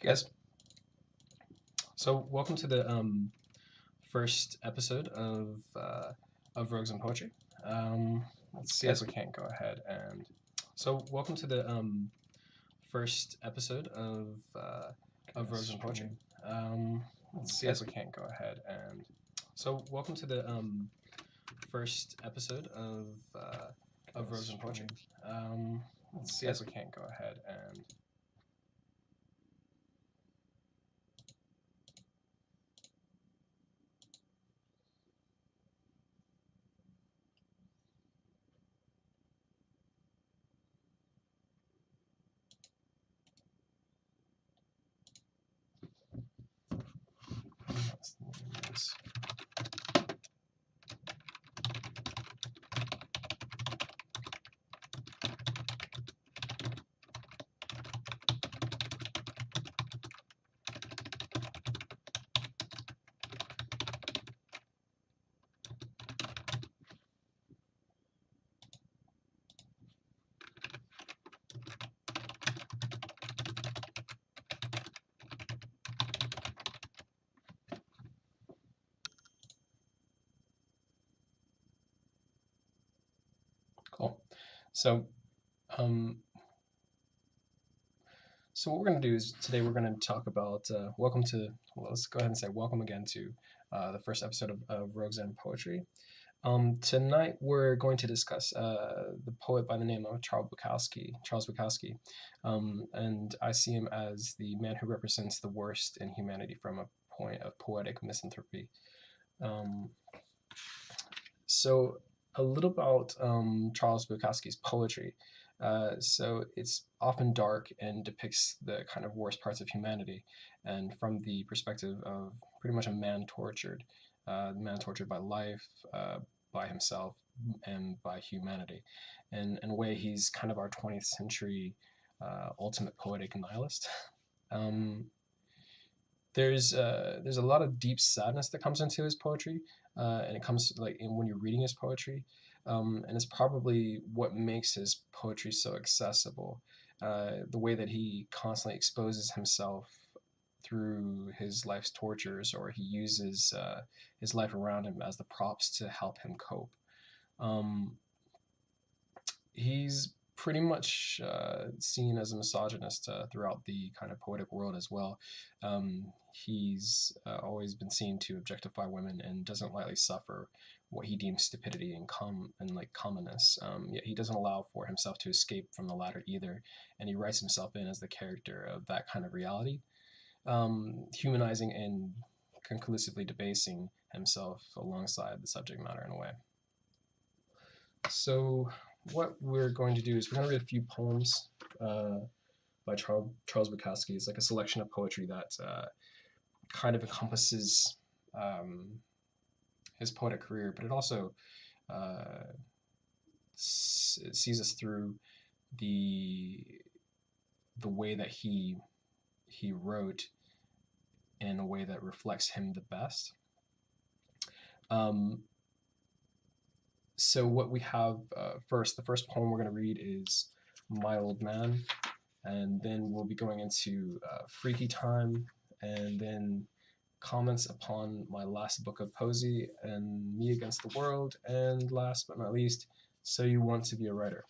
Guys, so welcome to the first episode of Rogues and Poetry. Let's see if we can't go ahead and welcome to the first episode of Rogues and Poetry. Let's see if we can't go ahead and welcome to the first episode of Rogues and Poetry. Let's see if we can't go ahead and Cool. So, um, what we're going to do is today we're going to talk about let's go ahead and say welcome again to the first episode of Rogues and Poetry. Tonight we're going to discuss the poet by the name of Charles Bukowski, and I see him as the man who represents the worst in humanity from a point of poetic misanthropy. So a little about Charles Bukowski's poetry. So it's often dark and depicts the kind of worst parts of humanity, and from the perspective of pretty much a man tortured by life, by himself, and by humanity. And in a way, he's kind of our 20th century ultimate poetic nihilist. There's a lot of deep sadness that comes into his poetry, and it comes when you're reading his poetry, and it's probably what makes his poetry so accessible. The way that he constantly exposes himself through his life's tortures, or he uses his life around him as the props to help him cope. He's pretty much seen as a misogynist throughout the kind of poetic world as well. He's always been seen to objectify women and doesn't lightly suffer what he deems stupidity and commonness. Yet he doesn't allow for himself to escape from the latter either, and he writes himself in as the character of that kind of reality, humanizing and conclusively debasing himself alongside the subject matter in a way. So what we're going to do is we're going to read a few poems by Charles Bukowski. It's like a selection of poetry that kind of encompasses his poetic career, but it also sees us through the way that he wrote in a way that reflects him the best. So what we have the first poem we're going to read is My Old Man, and then we'll be going into Freaky Time, and then comments upon my last book of poesy, and Me Against the World, and last but not least, So You Want to Be a Writer.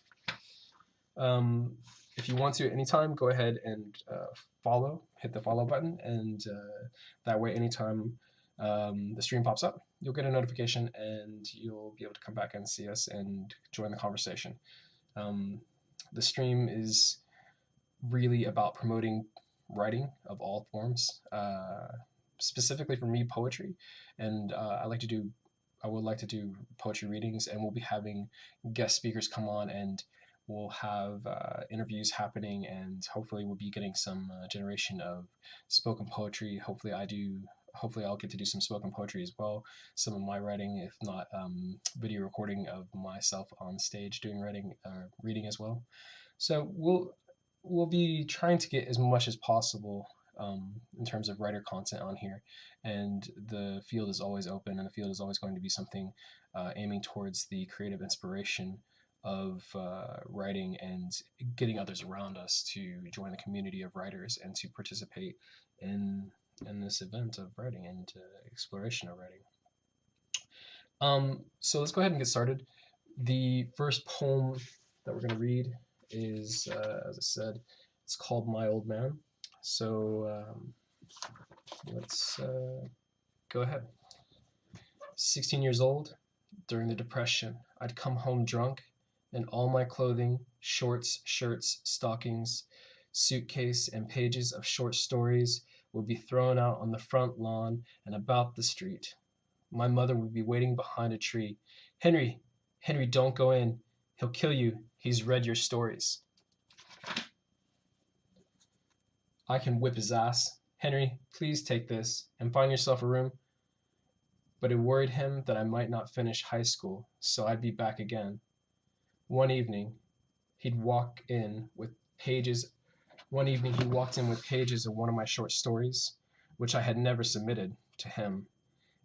If you want to at any time, go ahead and hit the follow button, and that way anytime the stream pops up, you'll get a notification and you'll be able to come back and see us and join the conversation. The stream is really about promoting writing of all forms, specifically for me, poetry, and I would like to do poetry readings, and we'll be having guest speakers come on, and we'll have interviews happening, and hopefully we'll be getting some generation of spoken poetry. Hopefully I'll get to do some spoken poetry as well, some of my writing, if not video recording of myself on stage doing reading as well. So we'll be trying to get as much as possible in terms of writer content on here, and the field is always open, and the field is always going to be something aiming towards the creative inspiration of writing and getting others around us to join the community of writers and to participate in this event of writing and exploration of writing. So let's go ahead and get started. The first poem that we're going to read is, as I said, it's called My Old Man. So let's go ahead. 16 years old, during the Depression, I'd come home drunk, and all my clothing, shorts, shirts, stockings, suitcase, and pages of short stories would be thrown out on the front lawn and about the street. My mother would be waiting behind a tree. Henry, Henry, don't go in. He'll kill you. He's read your stories. I can whip his ass. Henry, please take this and find yourself a room. But it worried him that I might not finish high school, so I'd be back again. One evening, he'd walk in with pages. One evening, he walked in with pages of one of my short stories, which I had never submitted to him.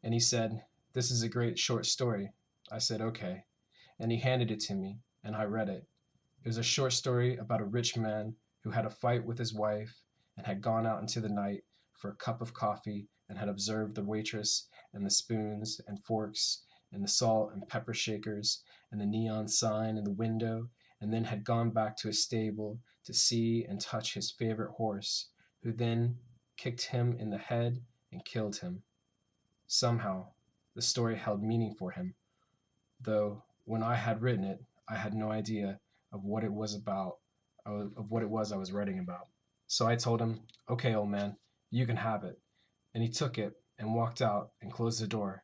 And he said, "This is a great short story." I said, "Okay." And he handed it to me, and I read it. It was a short story about a rich man who had a fight with his wife and had gone out into the night for a cup of coffee and had observed the waitress and the spoons and forks and the salt and pepper shakers and the neon sign in the window, and then had gone back to his stable to see and touch his favorite horse, who then kicked him in the head and killed him. Somehow, the story held meaning for him, though when I had written it, I had no idea of what it was about, of what it was I was writing about. So I told him, "Okay, old man, you can have it." And he took it and walked out and closed the door.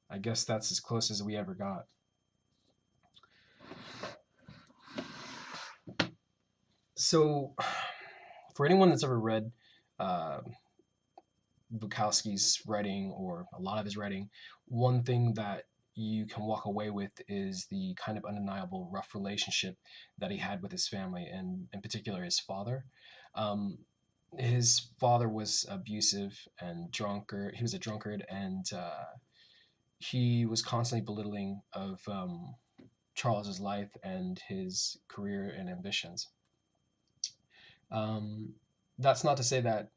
I guess that's as close as we ever got. So, for anyone that's ever read uh, Bukowski's writing or a lot of his writing, one thing that you can walk away with is the kind of undeniable rough relationship that he had with his family, and in particular his father. Um, his father was abusive and drunkard. He was a drunkard, and he was constantly belittling of Charles's life and his career and ambitions. Um, that's not to say that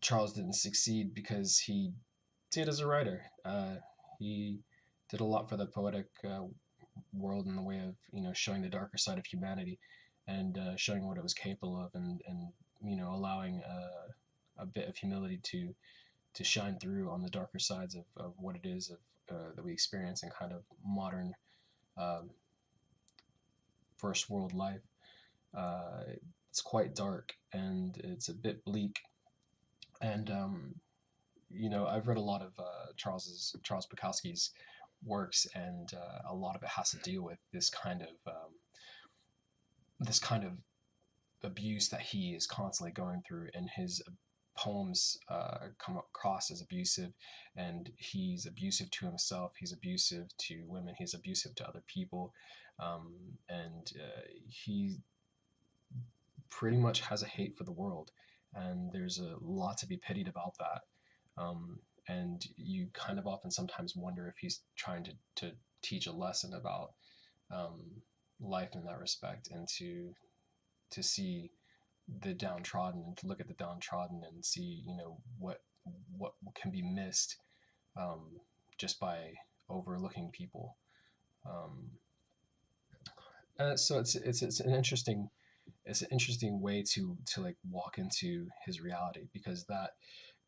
Charles didn't succeed, because he did as a writer. He did a lot for the poetic world in the way of showing the darker side of humanity and showing what it was capable of, and allowing a bit of humility to shine through on the darker sides of what it is that we experience in kind of modern um, first world life. It's quite dark and it's a bit bleak, and I've read a lot of Charles Bukowski's works, and a lot of it has to deal with this kind of abuse that he is constantly going through, and his poems come across as abusive, and he's abusive to himself, he's abusive to women, he's abusive to other people, and he pretty much has a hate for the world, and there's a lot to be pitied about that. And you kind of often sometimes wonder if he's trying to teach a lesson about life in that respect, and to see the downtrodden, and to look at the downtrodden and see what can be missed just by overlooking people. So it's an interesting way to like walk into his reality, because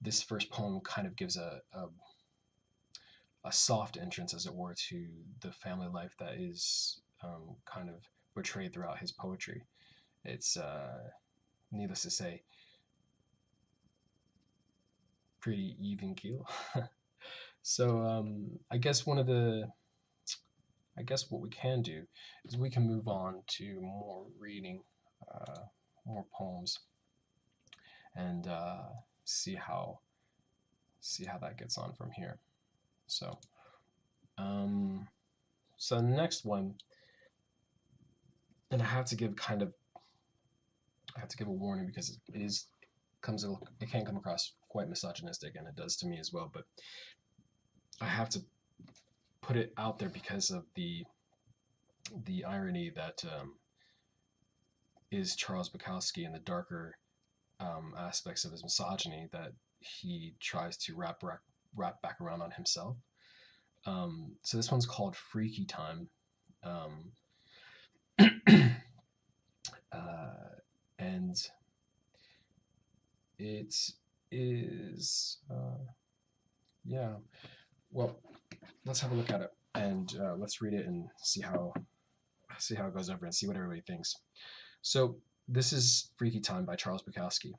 this first poem kind of gives a soft entrance, as it were, to the family life that is kind of portrayed throughout his poetry. It's needless to say pretty even keel. So I guess what we can do is we can move on to more reading, more poems, and see how that gets on from here. So the next one, and I have to give a warning, because it can come across quite misogynistic, and it does to me as well, but I have to put it out there because of the irony that is Charles Bukowski and the darker aspects of his misogyny that he tries to wrap back around on himself. So this one's called Freaky Time. Um, and it is, yeah. Well, let's have a look at it and let's read it and see how it goes over and see what everybody thinks. So this is Freaky Time by Charles Bukowski.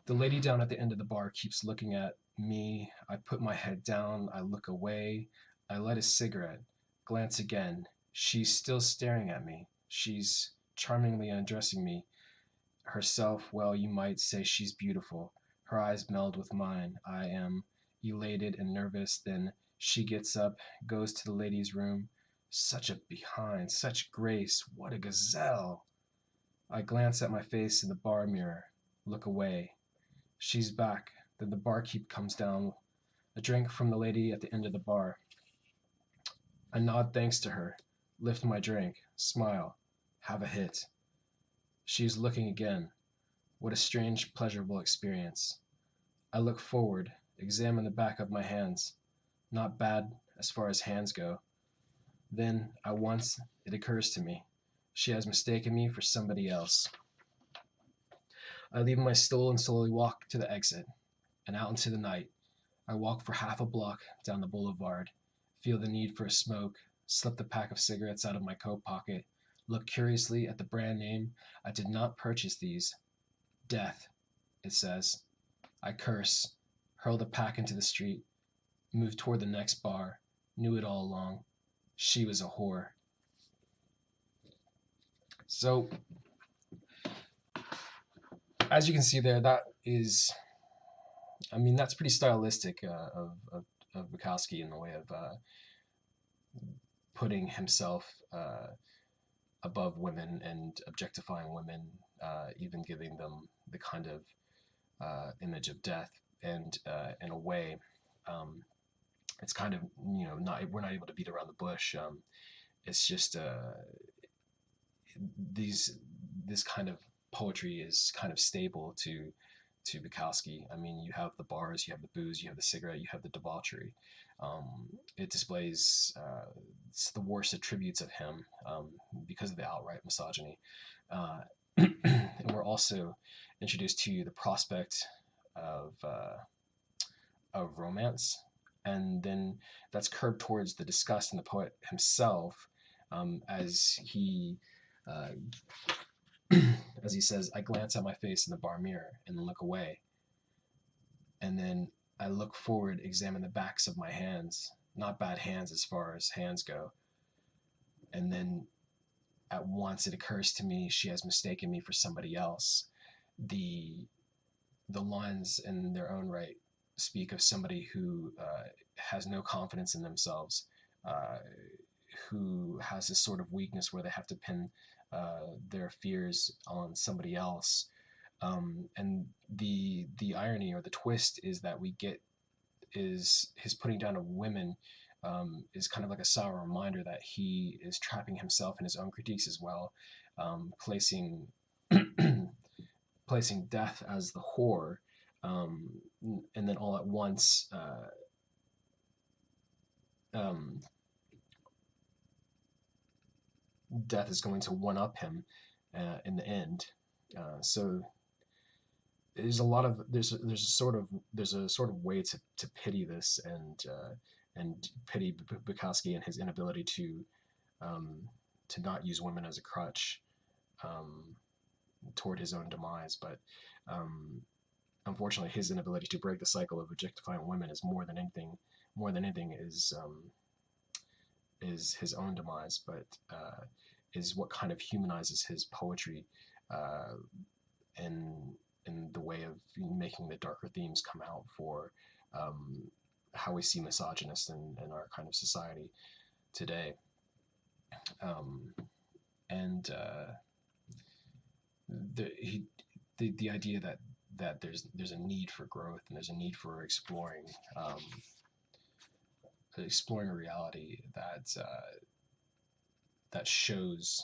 The lady down at the end of the bar keeps looking at me. I put my head down. I look away. I light a cigarette. Glance again. She's still staring at me. She's charmingly undressing me. Herself, well, you might say she's beautiful. Her eyes meld with mine. I am elated and nervous. Then she gets up, goes to the ladies' room. Such a behind, such grace. What a gazelle. I glance at my face in the bar mirror. Look away. She's back. Then the barkeep comes down. A drink from the lady at the end of the bar. I nod thanks to her. Lift my drink. Smile. Have a hit. She is looking again. What a strange, pleasurable experience. I look forward. Examine the back of my hands. Not bad as far as hands go. Then, at once, it occurs to me. She has mistaken me for somebody else. I leave my stool and slowly walk to the exit and out into the night. I walk for half a block down the boulevard, feel the need for a smoke, slip the pack of cigarettes out of my coat pocket, look curiously at the brand name. I did not purchase these. Death, it says. I curse, hurl the pack into the street, move toward the next bar, knew it all along. She was a whore. So, as you can see there, that is, I mean, that's pretty stylistic of Bukowski in the way of putting himself above women and objectifying women, even giving them the kind of image of death. And in a way, it's kind of, we're not able to beat around the bush. It's just this kind of poetry is kind of stable to Bukowski. I mean, you have the bars, you have the booze, you have the cigarette, you have the debauchery. It displays it's the worst attributes of him because of the outright misogyny. And we're also introduced to the prospect of romance, and then that's curbed towards the disgust in the poet himself, as he as he says, I glance at my face in the bar mirror and look away. And then I look forward, examine the backs of my hands. Not bad hands as far as hands go. And then at once it occurs to me she has mistaken me for somebody else. The lines in their own right speak of somebody who has no confidence in themselves, who has this sort of weakness where they have to pin their fears on somebody else. And the irony or the twist is that we get is his putting down of women is kind of like a sour reminder that he is trapping himself in his own critiques as well, placing placing death as the whore, and then all at once death is going to one up him in the end. So there's a lot of there's a sort of way to pity this and pity Bukowski and his inability to not use women as a crutch toward his own demise. But unfortunately, his inability to break the cycle of objectifying women is more than anything is his own demise, but is what kind of humanizes his poetry in the way of making the darker themes come out for how we see misogynists in our kind of society today. And the idea that there's a need for growth and there's a need for exploring exploring a reality that shows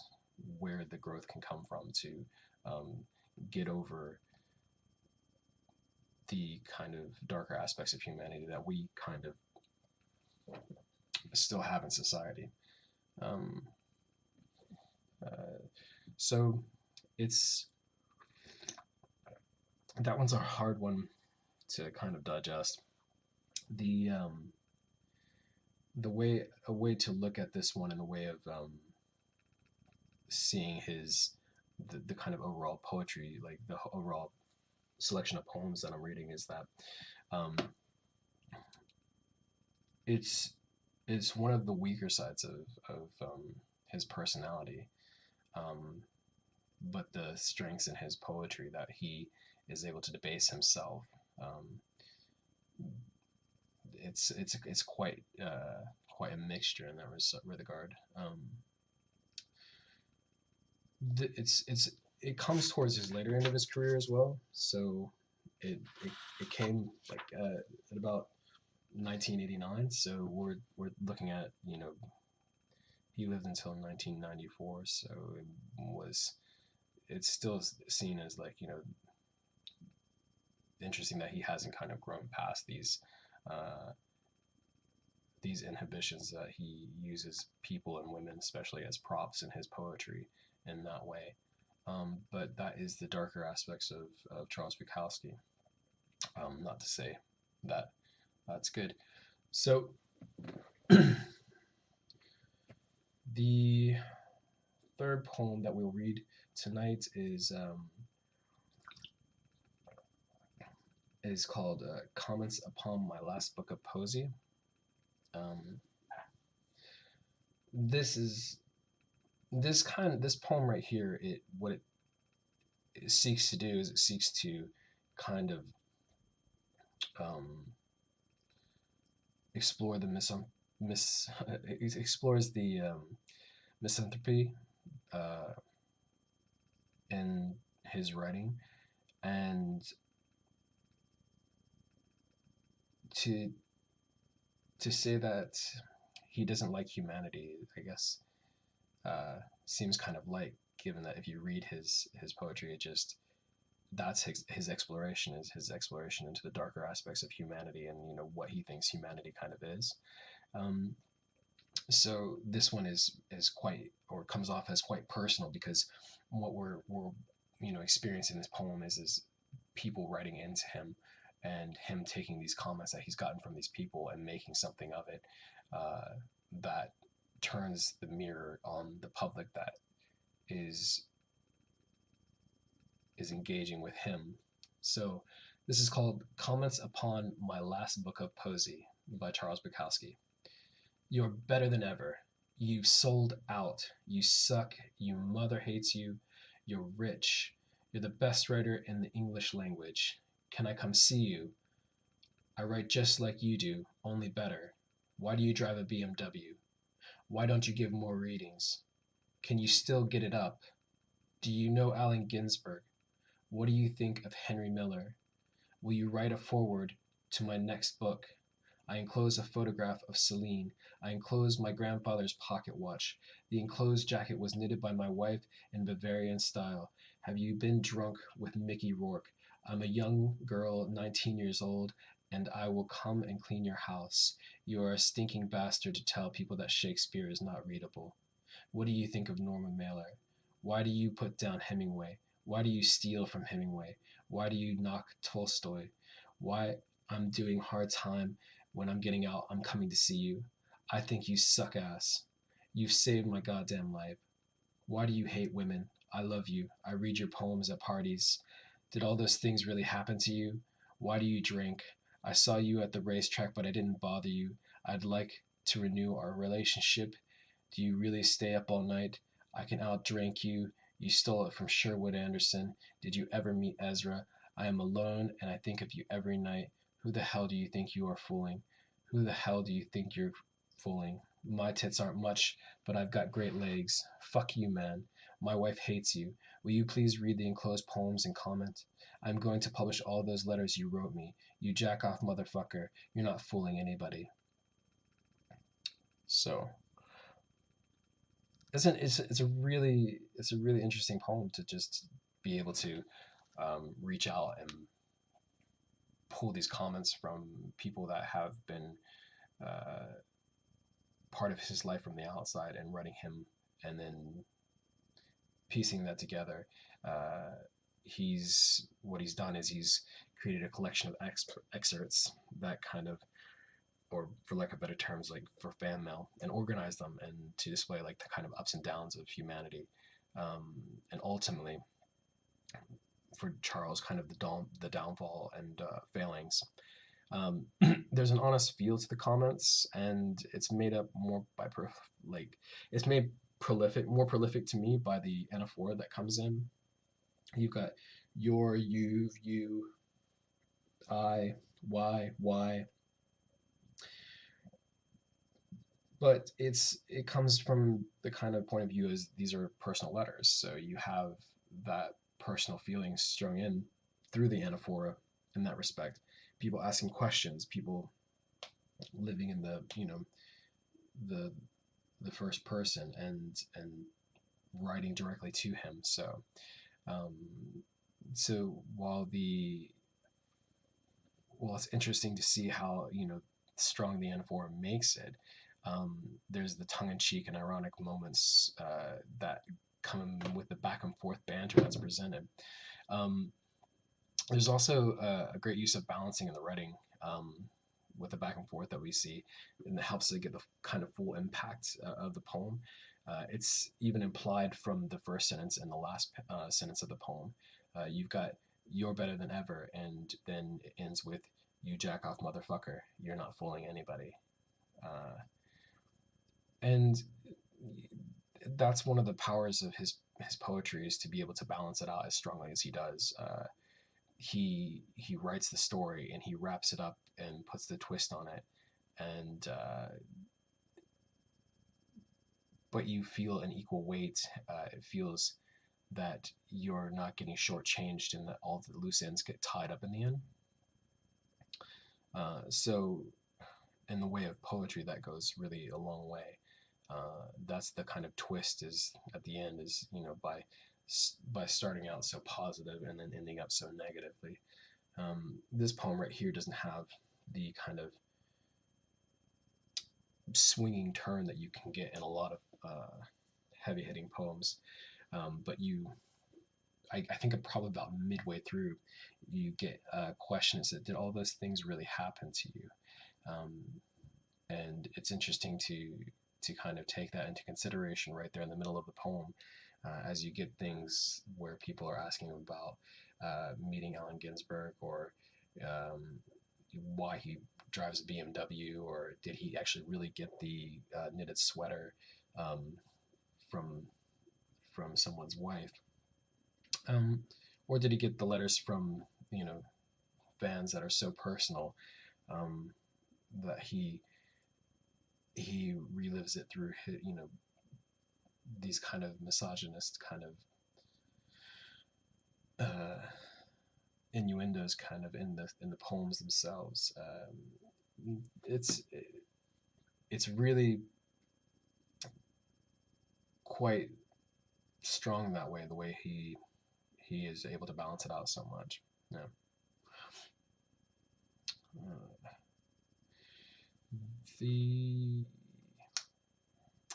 where the growth can come from to um, get over the kind of darker aspects of humanity that we kind of still have in society. Um, uh, so it's that one's a hard one to kind of digest. The the way a way to look at this one in the way of seeing the kind of overall poetry, like the overall selection of poems that I'm reading, is that um, it's it's one of the weaker sides of his personality, um, but the strengths in his poetry that he is able to debase himself. Um, it's quite a mixture in that regard. It comes towards his later end of his career as well. So it came like at about 1989. So we're looking at, he lived until 1994. So it's still seen as, like, interesting that he hasn't kind of grown past uh, these inhibitions, that he uses people and women especially as props in his poetry in that way. But that is the darker aspects of Charles Bukowski. Not to say that that's good. So the third poem that we'll read tonight is called "Comments Upon My Last Book of Poesy." Um, this poem right here. It seeks to do is it seeks to kind of explore the it explores the misanthropy uh, in his writing, and to say that he doesn't like humanity, I guess, seems kind of light, given that if you read his poetry, it just that's his exploration is his exploration into the darker aspects of humanity, and what he thinks humanity kind of is. Um, so this one is quite, or comes off as quite personal, because what we're experiencing this poem is people writing into him, and him taking these comments that he's gotten from these people and making something of it, that turns the mirror on the public that is engaging with him. So this is called "Comments Upon My Last Book of Poesy" by Charles Bukowski. You're better than ever. You've sold out. You suck. Your mother hates you. You're rich. You're the best writer in the English language. Can I come see you? I write just like you do, only better. Why do you drive a BMW? Why don't you give more readings? Can you still get it up? Do you know Allen Ginsberg? What do you think of Henry Miller? Will you write a foreword to my next book? I enclose a photograph of Celine. I enclose my grandfather's pocket watch. The enclosed jacket was knitted by my wife in Bavarian style. Have you been drunk with Mickey Rourke? I'm a young girl, 19 years old, and I will come and clean your house. You are a stinking bastard to tell people that Shakespeare is not readable. What do you think of Norman Mailer? Why do you put down Hemingway? Why do you steal from Hemingway? Why do you knock Tolstoy? Why I'm doing hard time. When I'm getting out, I'm coming to see you. I think you suck ass. You've saved my goddamn life. Why do you hate women? I love you. I read your poems at parties. Did all those things really happen to you? Why do you drink? I saw you at the racetrack, but I didn't bother you. I'd like to renew our relationship. Do you really stay up all night? I can outdrink you. You stole it from Sherwood Anderson. Did you ever meet Ezra? I am alone, and I think of you every night. Who the hell do you think you are fooling? Who the hell do you think you're fooling? My tits aren't much, but I've got great legs. Fuck you, man. My wife hates you. Will you please read the enclosed poems and comment? I'm going to publish all those letters you wrote me. You jack off motherfucker. You're not fooling anybody. So it's a really interesting poem to just be able to reach out and pull these comments from people that have been uh, part of his life from the outside and writing him and then piecing that together. Uh, he's what he's done is he's created a collection of excerpts that kind of, or for lack of better terms, like for fan mail, and organize them and to display like the kind of ups and downs of humanity, and ultimately for Charles, kind of the downfall and failings. There's an honest feel to the comments, and it's made up more by like it's made more prolific to me by the anaphora that comes in. You've got your, you, I, why, but it comes from the kind of point of view as these are personal letters, so you have that personal feelings strung in through the anaphora in that respect. People asking questions, people living in the the the first person and writing directly to him. So um, so while it's interesting to see how strong the anaphora makes it, there's the tongue-in-cheek and ironic moments that come with the back and forth banter that's presented. Um, there's also a great use of balancing in the writing, with the back and forth that we see, and it helps to get the kind of full impact of the poem. It's even implied from the first sentence and the last sentence of the poem. You've got "you're better than ever," and then it ends with "you jack off motherfucker, you're not fooling anybody," and that's one of the powers of his poetry, is to be able to balance it out as strongly as he does. He writes the story and he wraps it up and puts the twist on it, and but you feel an equal weight. It feels that you're not getting shortchanged and that all the loose ends get tied up in the end. So in the way of poetry, that goes really a long way. That's the kind of twist, is at the end, is by starting out so positive and then ending up so negatively. This poem right here doesn't have the kind of swinging turn that you can get in a lot of heavy hitting poems, but I think probably about midway through, you get a question that did all those things really happen to you? And it's interesting to kind of take that into consideration right there in the middle of the poem, as you get things where people are asking about meeting Allen Ginsberg, or why he drives a BMW, or did he actually really get the knitted sweater um, from someone's wife, or did he get the letters from fans that are so personal, that he relives it through his, these kind of misogynist kind of innuendos kind of in the poems themselves. It's really quite strong that way, the way he is able to balance it out so much. Yeah.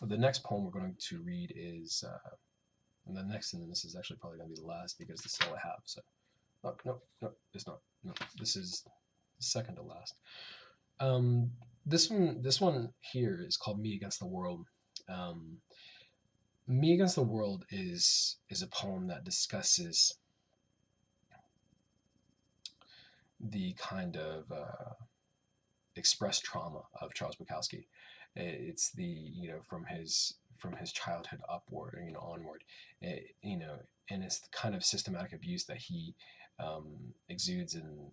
The next poem we're going to read is, and the next, and this is actually probably going to be the last because this is all I have. So, oh, no, it's not. No, this is second to last. This one here is called "Me Against the World." "Me Against the World" is a poem that discusses the kind of expressed trauma of Charles Bukowski. It's the from his childhood upward, onward, and it's the kind of systematic abuse that he exudes in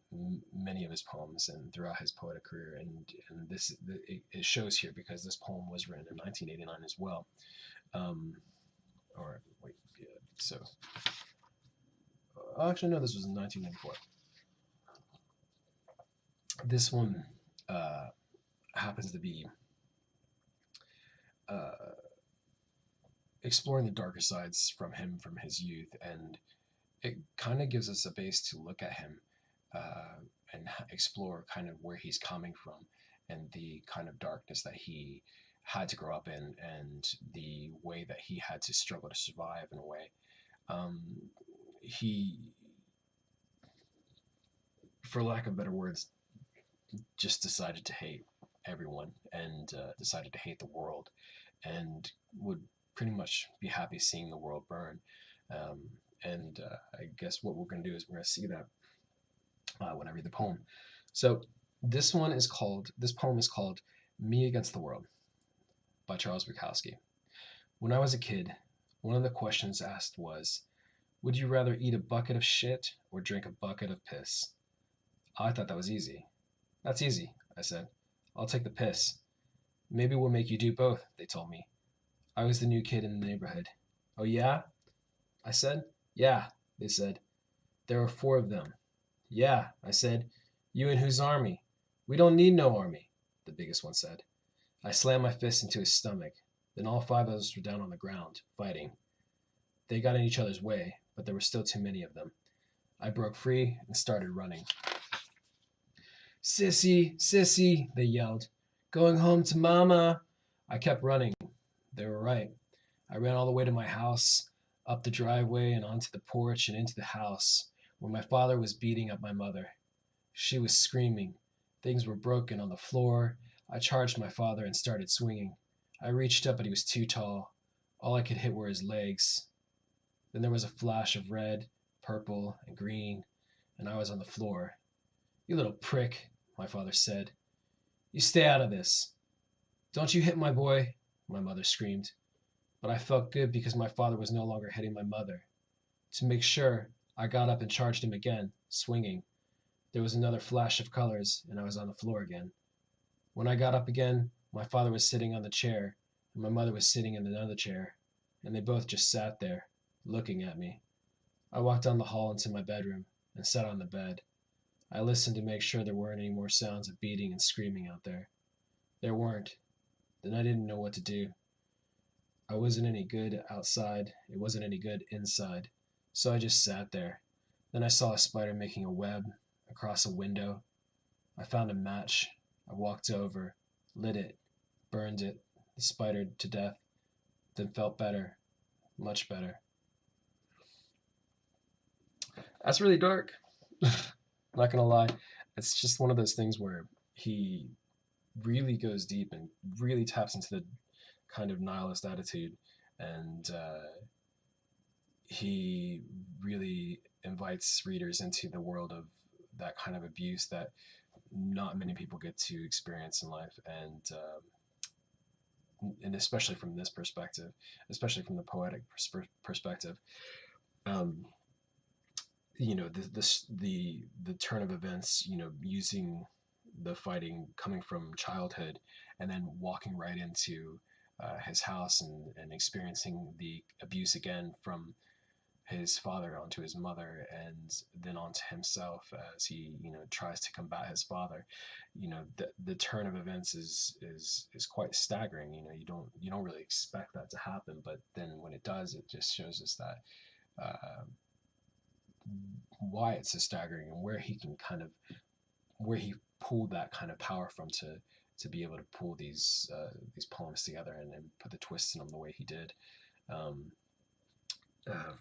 many of his poems and throughout his poetic career, and this it shows here because this poem was written in 1989 as well. Or wait, yeah, so actually no, this was in 1994. This one happens to be uh, exploring the darker sides from him from his youth, and it kind of gives us a base to look at him uh, and explore kind of where he's coming from and the kind of darkness that he had to grow up in and the way that he had to struggle to survive in a way. Um, he, for lack of better words, just decided to hate everyone and decided to hate the world and would pretty much be happy seeing the world burn. Um, and I guess what we're going to do is we're going to see that when I read the poem. So this poem is called Me Against the World by Charles Bukowski. When I was a kid, one of the questions asked was, would you rather eat a bucket of shit or drink a bucket of piss? I thought that was easy. That's easy, I said. I'll take the piss. Maybe we'll make you do both, they told me. I was the new kid in the neighborhood. Oh, yeah? I said. Yeah, they said. There are 4 of them. Yeah, I said. You and whose army? We don't need no army, the biggest one said. I slammed my fist into his stomach. Then all 5 of us were down on the ground, fighting. They got in each other's way, but there were still too many of them. I broke free and started running. Sissy, sissy, they yelled. Going home to mama. I kept running. They were right. I ran all the way to my house, up the driveway and onto the porch and into the house, where my father was beating up my mother. She was screaming. Things were broken on the floor. I charged my father and started swinging. I reached up, but he was too tall. All I could hit were his legs. Then there was a flash of red, purple, and green, and I was on the floor. You little prick, my father said. You stay out of this. Don't you hit my boy, my mother screamed. But I felt good because my father was no longer hitting my mother. To make sure, I got up and charged him again, swinging. There was another flash of colors, and I was on the floor again. When I got up again, my father was sitting on the chair, and my mother was sitting in another chair, and they both just sat there, looking at me. I walked down the hall into my bedroom and sat on the bed. I listened to make sure there weren't any more sounds of beating and screaming out there. There weren't. Then I didn't know what to do. I wasn't any good outside. It wasn't any good inside. So I just sat there. Then I saw a spider making a web across a window. I found a match. I walked over, lit it, burned it, the spider to death, then felt better, much better. That's really dark. Not gonna lie. It's just one of those things where he really goes deep and really taps into the kind of nihilist attitude, and he really invites readers into the world of that kind of abuse that not many people get to experience in life, and especially from this perspective, especially from the poetic perspective. Um, the turn of events, using the fighting coming from childhood and then walking right into his house and experiencing the abuse again from his father onto his mother and then onto himself as he tries to combat his father. The turn of events is quite staggering. You don't really expect that to happen, but then when it does, it just shows us that why it's so staggering and where he pulled that kind of power from to be able to pull these poems together and put the twists in them the way he did.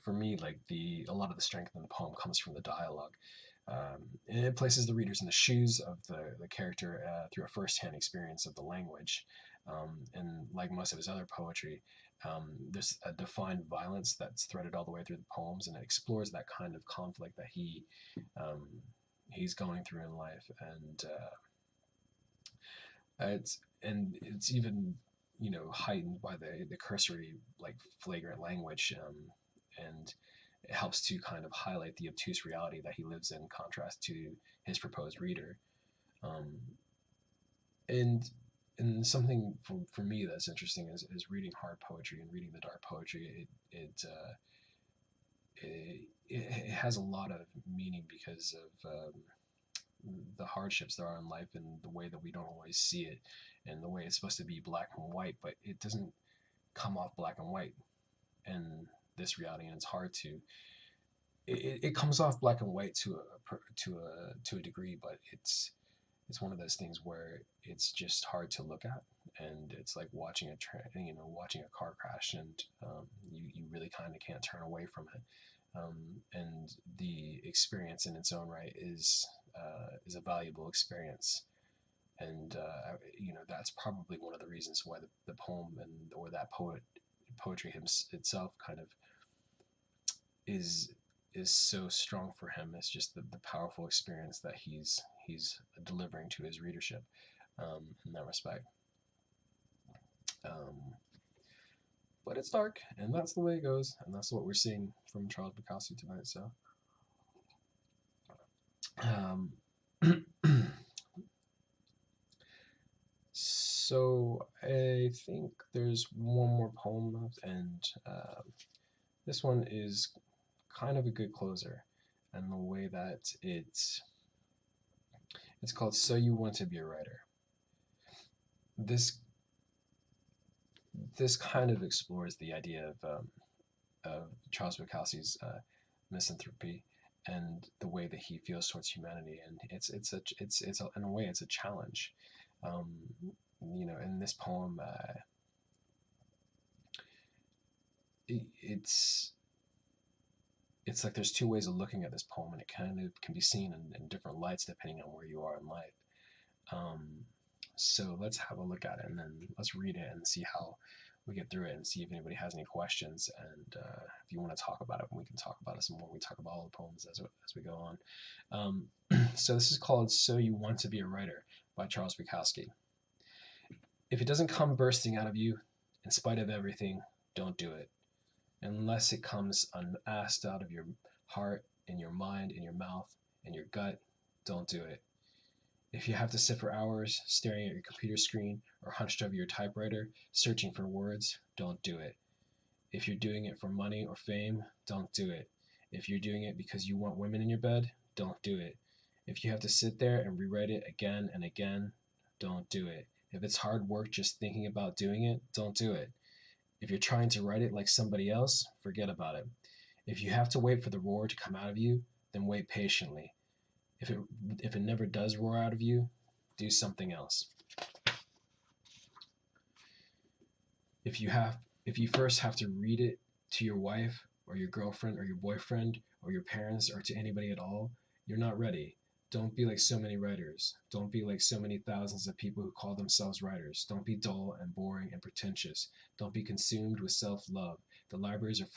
For me, like a lot of the strength in the poem comes from the dialogue. And it places the readers in the shoes of the character through a first-hand experience of the language. And like most of his other poetry, there's a defined violence that's threaded all the way through the poems, and it explores that kind of conflict that he's going through in life, and it's even heightened by the cursory, like, flagrant language, and it helps to kind of highlight the obtuse reality that he lives in contrast to his proposed reader. um, and and something for me that's interesting is reading hard poetry and reading the dark poetry. It has a lot of meaning because of the hardships there are in life and the way that we don't always see it and the way it's supposed to be black and white, but it doesn't come off black and white in this reality, and it's hard to. It comes off black and white to a degree, but it's one of those things where it's just hard to look at, and it's like watching watching a car crash, and you really kind of can't turn away from it. And the experience in its own right is a valuable experience, and that's probably one of the reasons why the poem and or that poetry itself kind of is is so strong for him. It's just the powerful experience that he's delivering to his readership in that respect. Um, but it's dark, and that's the way it goes, and that's what we're seeing from Charles Bukowski tonight. So, um, so I think there's one more poem left, and this one is kind of a good closer, and the way that it's called "So You Want to Be a Writer." This this kind of explores the idea of Charles Bukowski's misanthropy and the way that he feels towards humanity, and in a way it's a challenge. Um, in this poem, it's it's like there's two ways of looking at this poem, and it kind of can be seen in different lights depending on where you are in life. Um, so let's have a look at it, and then let's read it and see how we get through it, and see if anybody has any questions. And if you want to talk about it, we can talk about it some more. We talk about all the poems as we go on. So this is called "So You Want to Be a Writer" by Charles Bukowski. If it doesn't come bursting out of you, in spite of everything, don't do it. Unless it comes unasked out of your heart, in your mind, in your mouth, in your gut, don't do it. If you have to sit for hours staring at your computer screen or hunched over your typewriter searching for words, don't do it. If you're doing it for money or fame, don't do it. If you're doing it because you want women in your bed, don't do it. If you have to sit there and rewrite it again and again, don't do it. If it's hard work just thinking about doing it, don't do it. If you're trying to write it like somebody else, forget about it. If you have to wait for the roar to come out of you, then wait patiently. If it never does roar out of you, do something else. If you first have to read it to your wife or your girlfriend or your boyfriend or your parents or to anybody at all, you're not ready. Don't be like so many writers. Don't be like so many thousands of people who call themselves writers. Don't be dull and boring and pretentious. Don't be consumed with self-love. The libraries of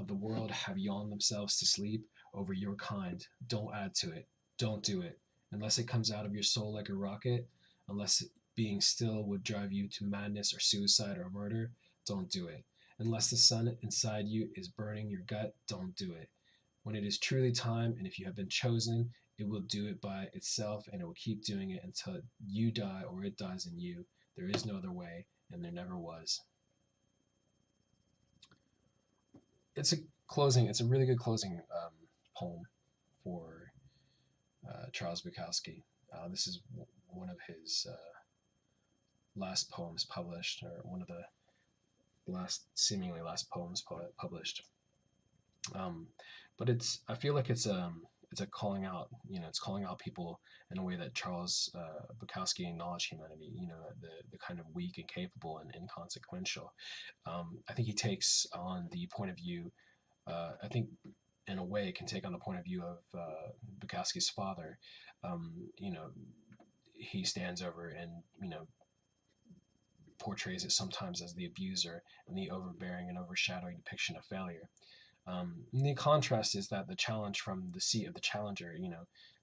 the world have yawned themselves to sleep over your kind. Don't add to it. Don't do it. Unless it comes out of your soul like a rocket, unless being still would drive you to madness or suicide or murder, don't do it. Unless the sun inside you is burning your gut, don't do it. When it is truly time, and if you have been chosen, it will do it by itself, and it will keep doing it until you die or it dies in you. There is no other way, and there never was. It's a really good closing poem for Charles Bukowski. This is one of his last poems published, or one of the seemingly last poems published. But I feel like it's a calling out. It's calling out people in a way that Charles Bukowski acknowledged humanity. The kind of weak and capable and inconsequential. I think he takes on the point of view. I think in a way can take on the point of view of Bukowski's father. He stands over and portrays it sometimes as the abuser and the overbearing and overshadowing depiction of failure. And the contrast is that the challenge from the seat of the challenger,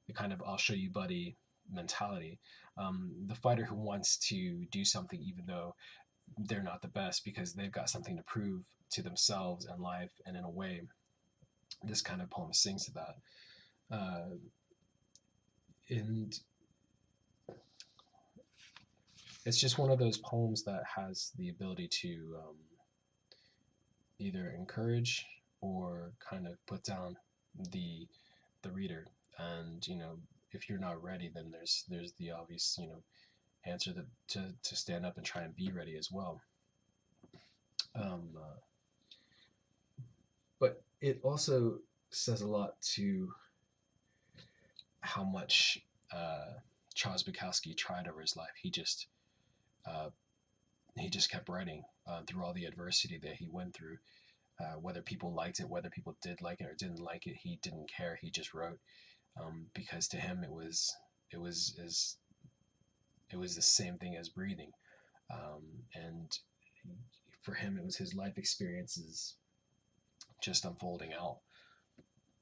the kind of "I'll show you, buddy" mentality, the fighter who wants to do something even though they're not the best because they've got something to prove to themselves and life, and in a way, this kind of poem sings to that. And it's just one of those poems that has the ability to either encourage or kind of put down the reader. And if you're not ready, then there's the obvious answer to stand up and try and be ready as well. Um, uh, but it also says a lot to how much Charles Bukowski tried over his life. Uh, he just kept writing through all the adversity that he went through. Whether people liked it, whether people did like it or didn't like it, he didn't care. He just wrote because to him it was as it was the same thing as breathing, and for him it was his life experiences just unfolding out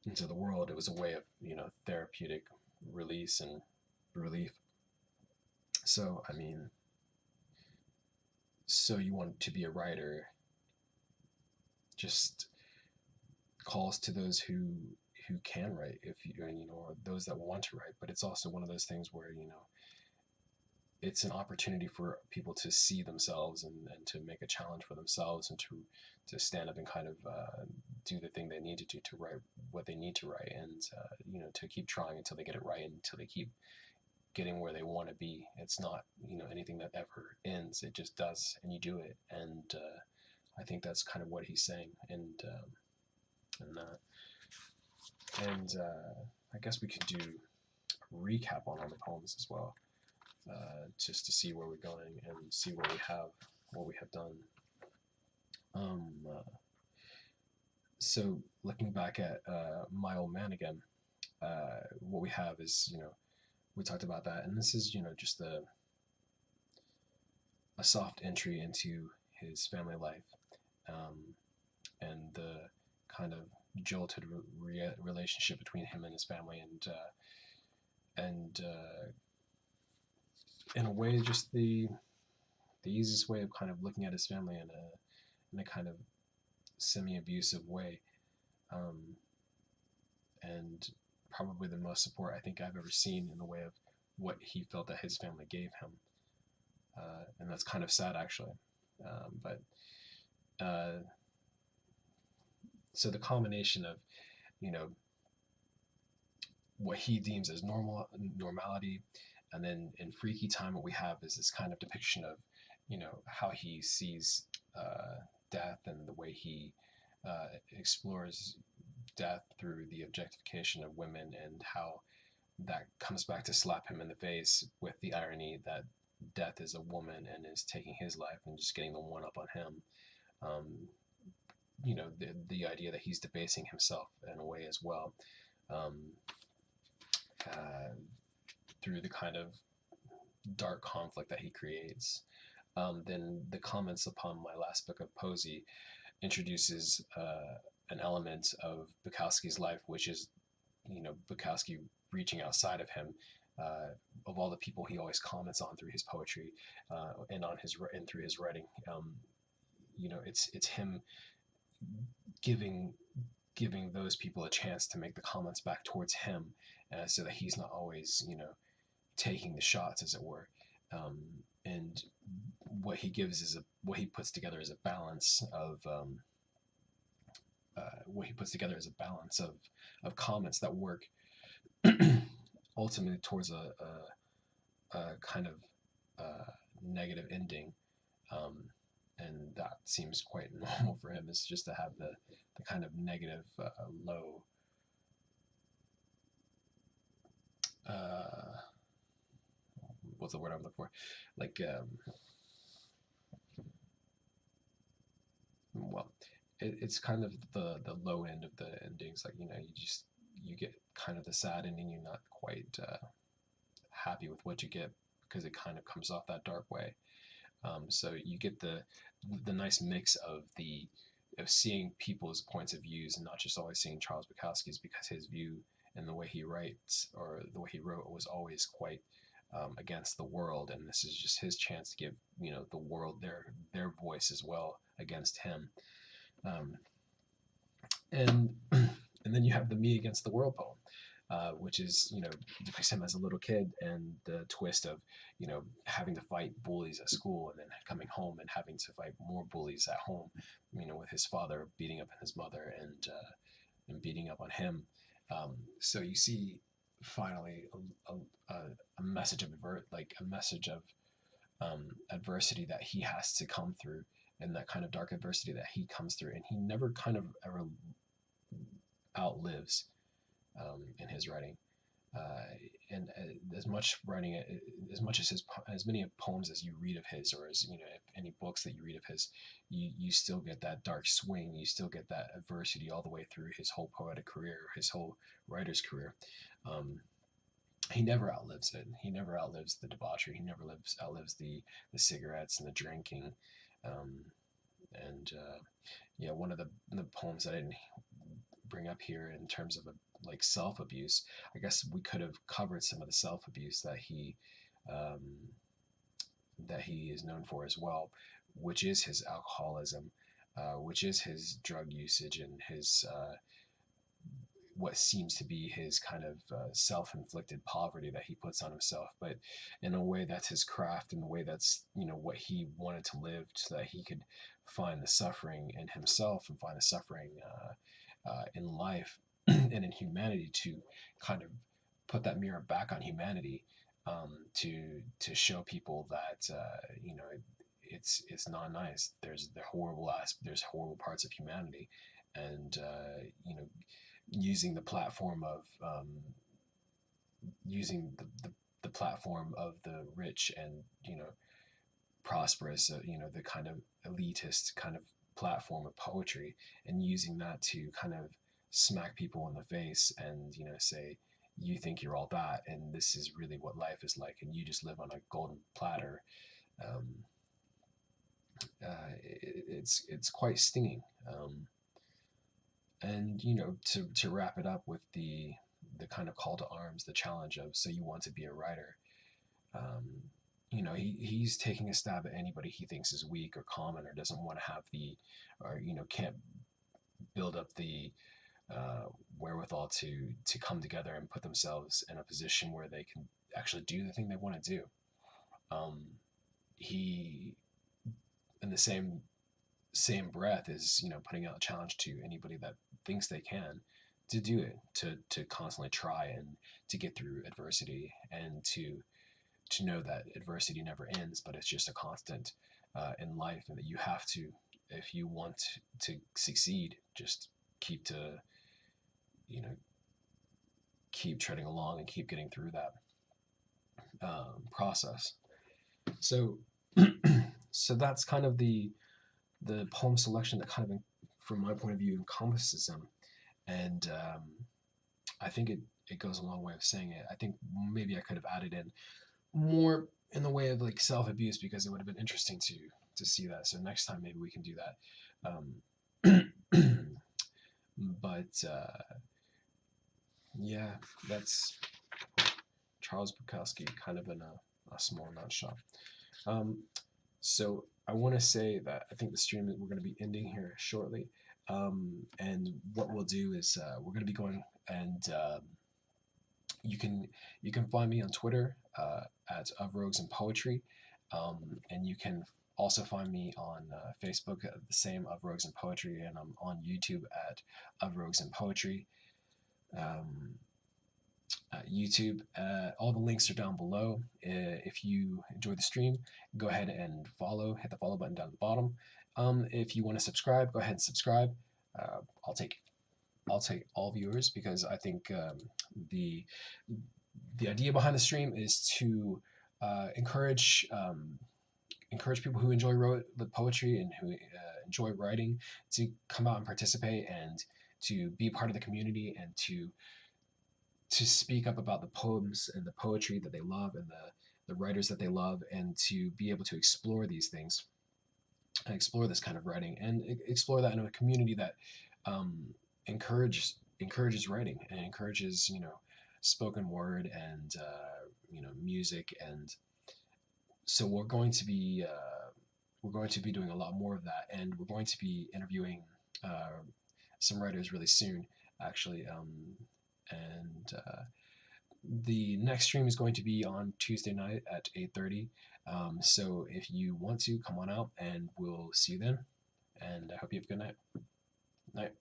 into the world. It was a way of therapeutic release and relief. So I mean, so you want to be a writer, just calls to those who can write, if or those that want to write. But it's also one of those things where it's an opportunity for people to see themselves and to make a challenge for themselves and to stand up and kind of do the thing they need to do to write what they need to write, and to keep trying until they get it right, until they keep getting where they want to be. It's not anything that ever ends. It just does, and you do it. And I think that's kind of what he's saying. And I guess we could do a recap on all the poems as well, just to see where we're going and see what we have done. So looking back at My Old Man Again, what we have is we talked about that, and this is just a soft entry into his family life, and the kind of jolted relationship between him and his family, and in a way, just the easiest way of kind of looking at his family in a kind of semi-abusive way, and probably the most support I think I've ever seen in the way of what he felt that his family gave him, and that's kind of sad actually, but so the combination of what he deems as normality, and then in Freaky Time what we have is this kind of depiction of how he sees death, and the way he explores death through the objectification of women, and how that comes back to slap him in the face with the irony that death is a woman and is taking his life and just getting the one up on him. The idea that he's debasing himself in a way as well, through the kind of dark conflict that he creates. Then the comments upon my last book of Posey introduces an element of Bukowski's life, which is Bukowski reaching outside of him. Of all the people he always comments on through his poetry, and through his writing, it's him giving those people a chance to make the comments back towards him, so that he's not always taking the shots, as it were. And what he gives is what he puts together as a balance of comments that work ultimately towards a kind of negative ending, and that seems quite normal for him, is just to have the kind of negative low what's the word I'm looking for, like well, it's kind of the low end of the endings, like you get kind of the sad ending. You're not quite happy with what you get, because it kind of comes off that dark way. So you get the nice mix of seeing people's points of views, and not just always seeing Charles Bukowski's, because his view and the way he writes, or the way he wrote, was always quite against the world, and this is just his chance to give the world their voice as well against him. And then you have the Me Against the World poem, which is depicts him as a little kid, and the twist of having to fight bullies at school, and then coming home and having to fight more bullies at home, with his father beating up on his mother, and beating up on him. So you see finally a message of a message of adversity that he has to come through, and that kind of dark adversity that he comes through, and he never kind of ever outlives in his writing. And as much writing, as much as as many poems as you read of his, or as any books that you read of his, you still get that dark swing. You still get that adversity all the way through his whole poetic career, his whole writer's career. He never outlives it. He never outlives the debauchery. He never outlives the cigarettes and the drinking. And yeah, one of the poems that I didn't bring up here in terms of like self-abuse, I guess we could have covered some of the self-abuse um, that he is known for as well, which is his alcoholism, which is his drug usage, and his what seems to be his kind of self-inflicted poverty that he puts on himself, but in a way that's his craft, in a way that's what he wanted to live, so that he could find the suffering in himself and find the suffering in life and in humanity, to kind of put that mirror back on humanity, to show people that it's not nice. There's there's horrible parts of humanity, and using the platform of using the platform of the rich and prosperous, the kind of elitist kind of platform of poetry, and using that to kind of smack people in the face and say, you think you're all that, and this is really what life is like, and you just live on a golden platter. um, it's quite stinging. And to wrap it up with the kind of call to arms, the challenge of, so you want to be a writer. He's taking a stab at anybody he thinks is weak or common, or doesn't want to have or can't build up the wherewithal to come together and put themselves in a position where they can actually do the thing they want to do. He, in the same breath, is putting out a challenge to anybody that thinks they can, to do it, to constantly try and to get through adversity, and to know that adversity never ends, but it's just a constant in life, and that you have to, if you want to succeed, just keep keep treading along and keep getting through that process. So so that's kind of the poem selection that kind of, from my point of view, encompasses them. And I think it goes a long way of saying it. I think maybe I could have added in more in the way of like self-abuse, because it would have been interesting to see that. So next time maybe we can do that. But yeah, that's Charles Bukowski, kind of in a small nutshell. So I want to say that I think the stream, we're going to be ending here shortly. And what we'll do is we're going to be going, and you can find me on Twitter at Of Rogues and Poetry, and you can also find me on Facebook at the same Of Rogues and Poetry, and I'm on YouTube at Of Rogues and Poetry. YouTube, all the links are down below. If you enjoy the stream, go ahead and hit the follow button down at the bottom. If you want to subscribe, go ahead and subscribe. I'll take all viewers, because I think the idea behind the stream is to encourage people who enjoy the poetry and who enjoy writing, to come out and participate, and to be part of the community, and to speak up about the poems and the poetry that they love, and the writers that they love, and to be able to explore these things, and explore this kind of writing, and explore that in a community that encourages writing, and encourages spoken word, and music. And so we're going to be doing a lot more of that, and we're going to be interviewing some writers really soon, actually. And the next stream is going to be on Tuesday night at 8:30. So if you want to, come on out, and we'll see you then. And I hope you have a good night. Night.